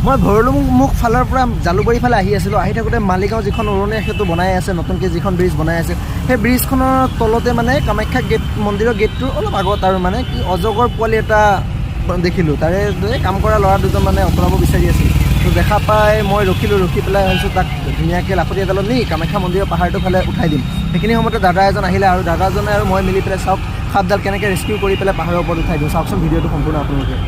মই ভৰলুমুখ ফালৰ পৰা জালুকবাৰী ফালে আহি আছিলোঁ। আহি থাকোঁতে মালিগাঁও যিখন উৰণীয়া সেতু বনাই আছে, নতুনকৈ যিখন ব্ৰিজ বনাই আছে, সেই ব্ৰিজখনৰ তলতে মানে কামাখ্যা গেট, মন্দিৰৰ গেটটোৰ অলপ আগত আৰু মানে কি অজগৰ পোৱালি এটা দেখিলোঁ। তাৰে কাম কৰা ল'ৰা দুজন মানে অঁতৰাব বিচাৰি আছিল। তো দেখা পাই মই ৰখি পেলাই ভাবিছোঁ তাক ধুনীয়াকৈ লাখুটি এডালত নি কামাখ্যা মন্দিৰৰ পাহাৰটোৰ ফালে উঠাই দিম। সেইখিনি সময়তে দাদা এজন আহিলে আৰু দাদাজনে আৰু মই মিলি পেলাই চাওক সাপডাল কেনেকৈ ৰেস্কিউ কৰি পেলাই পাহাৰৰ ওপৰত উঠাই দিওঁ। চাওকচোন ভিডিঅ'টো সম্পূৰ্ণ আপোনালোকে।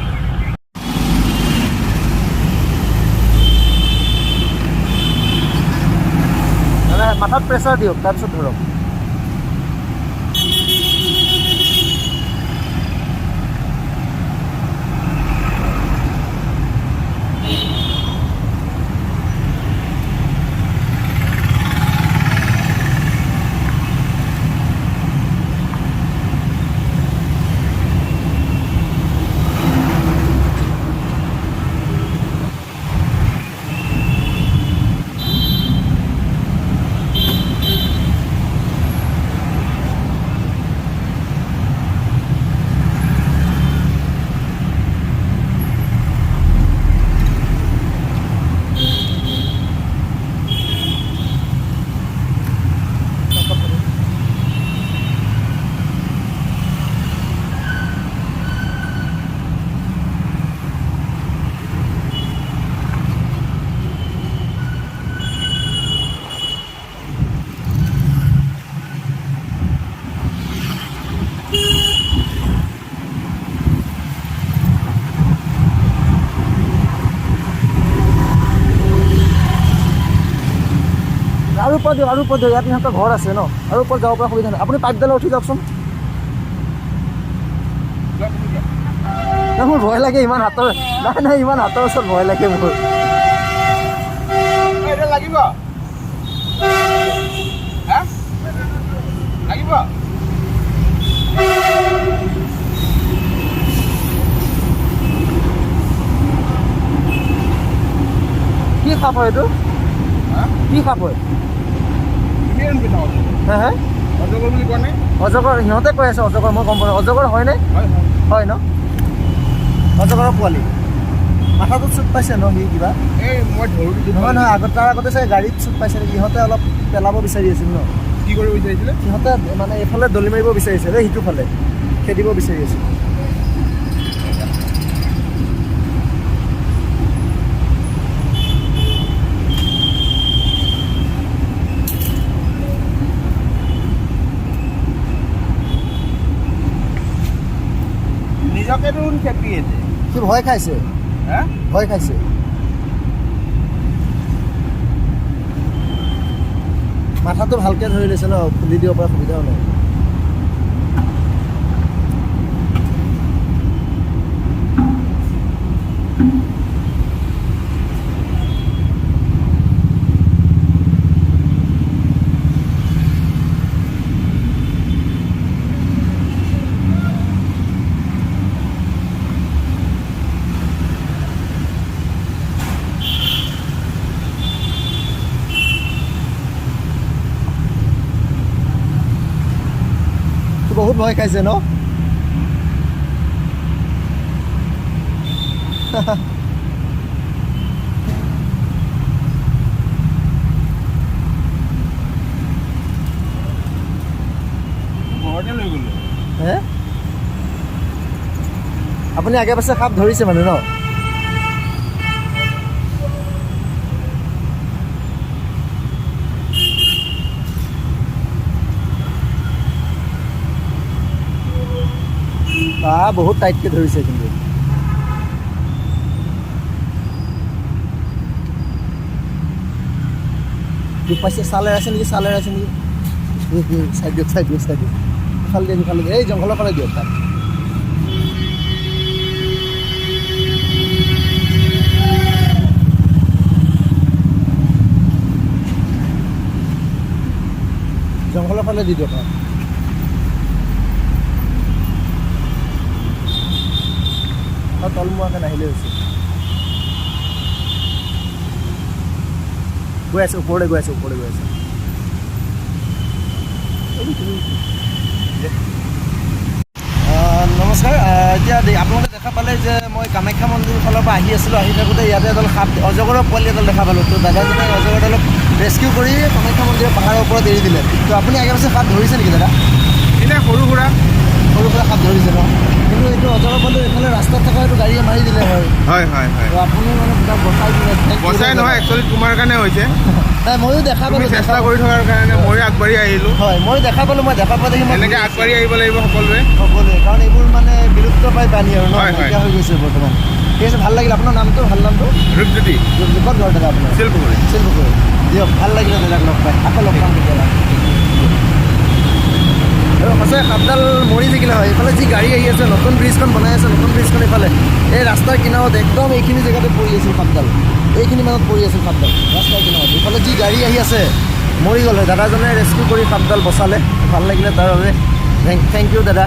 মাথাত প্ৰেছাৰ দিয়ক, তাৰপিছত ধৰক। আৰু ওপৰত দিয়ক, ইয়াত ইহঁতৰ ঘৰ আছে ন, আৰু ওপৰত যাব পৰা সুবিধা নাই। আপুনি পাইপডালত উঠি যাওকচোন। মোৰ ভয় লাগে ইমান হাতৰ, নাই ইমান হাতৰ ওচৰত ভয় লাগে মোৰ। লাগিব কি সাপ হয় এইটো? কি সাপ হয়? হা অজগৰ বুলি কোৱা নাই? অজগৰ সিহঁতে কৈ আছে অজগৰ, মই গম পাওঁ। অজগৰ হয়নে? হয় ন? অজগৰৰ পোৱালি মাথাটোত চুট পাইছে ন সি কিবা? মই নহয় আগত, তাৰ আগতে চাগে গাড়ীত চুট পাইছে নেকি? সিহঁতে অলপ পেলাব বিচাৰি আছিল ন? কি কৰিব বিচাৰিছিলে? সিহঁতে মানে এইফালে দলি মাৰিব বিচাৰিছিলে, সিটো ফালে খেদিব বিচাৰি আছিল। নিজকে দেখোন খেপিয়েছে। সি ভয় খাইছে, ভয় খাইছে। মাথাটো ভালকৈ ধৰি লৈছে ন, খুলি দিব পৰা সুবিধাও নাই। বহুত ভয় খাইছে ন? আপুনি আগে পাছে সাপ ধৰিছে মানে ন? বহুত টাইটকৈ ধৰিছে কিন্তু। দুখ পাইছে, চালেৰ আছে নেকি? চালেৰ আছে নেকি? চাইড দিয়ক, চাইড দিয়ক, চাইড দিয়ক। ইফালে দিয়ক, ইফালে দিয়ক, এই জংঘলৰ ফালে দিয়ক তাত। জংঘলৰ ফালে দি দিয়ক। তলমুৱাকৈ নাহিলে হৈছে। গৈ আছে ওপৰলৈ, গৈ আছে ওপৰলৈ, গৈ আছে। নমস্কাৰ। নমস্কাৰ। এতিয়া আপোনালোকে দেখা পালে যে মই কামাখ্যা মন্দিৰৰ ফালৰ পৰা আহি থাকোঁতে ইয়াতে এডাল সাপ অজগৰৰ পোৱালি এডাল দেখা পালোঁ। তো দাদাজনে অজগৰডালক ৰেস্কিউ কৰি কামাখ্যা মন্দিৰৰ পাহাৰৰ ওপৰত এৰি দিলে। তো আপুনি আগে পাছে সাপ ধৰিছে নেকি দাদা? এতিয়া সৰু সুৰা সাপ ধৰিছে ন? কিন্তু এইটো অজগৰ পোৱালি এইফালে ৰাস্তাত থকা এইটো গাড়ীয়ে মাৰি দিলে হয়। তো আপুনি মানে তাক বচাই দিলে। বচাই নহয়, একচুৱেলি তোমাৰ কাৰণে হৈছে। নাই, ময়ো দেখা পালোঁ, চেষ্টা কৰি থকাৰ কাৰণে মই আগবাঢ়ি আহিলোঁ। হয়, মই দেখা পালোঁ। মই দেখা পোৱা দেখি মই এনেকৈ আগবাঢ়ি আহিব লাগিব সকলোৱে, কাৰণ এইবোৰ মানে বিলুপ্ত প্ৰায় প্ৰাণী আৰু ন, হয়, হয়। নাইকিয়া হৈ গৈছে বৰ্তমান। ঠিক আছে, ভাল লাগিল। আপোনাৰ নামটো, ভাল নামটো? ৰূপজ্যোতি। ক'ত ঘৰ দাদা আপোনাৰ? শিলপুখুৰী। দিয়ক, ভাল লাগিলে দাদাক লগ পাই। আকৌ লগ পাম কেতিয়াবা। আৰু সঁচাই সাপডাল মৰি থাকিলে হয়। এইফালে যি গাড়ী আহি আছে, নতুন ব্ৰিজখন বনাই আছে, নতুন ব্ৰিজখন এইফালে এই ৰাস্তাৰ কিনাৰত একদম এইখিনি জেগাতে পৰি আছিল সাপডাল। এইখিনি মানত পৰি আছিল সাপডাল ৰাস্তাৰ কিনাৰত। এইফালে যি গাড়ী আহি আছে মৰি গ'ল হয়। দাদাজনে ৰেস্কিউ কৰি সাপডাল বচালে, ভাল লাগিলে তাৰ বাবে। থেংক ইউ দাদা।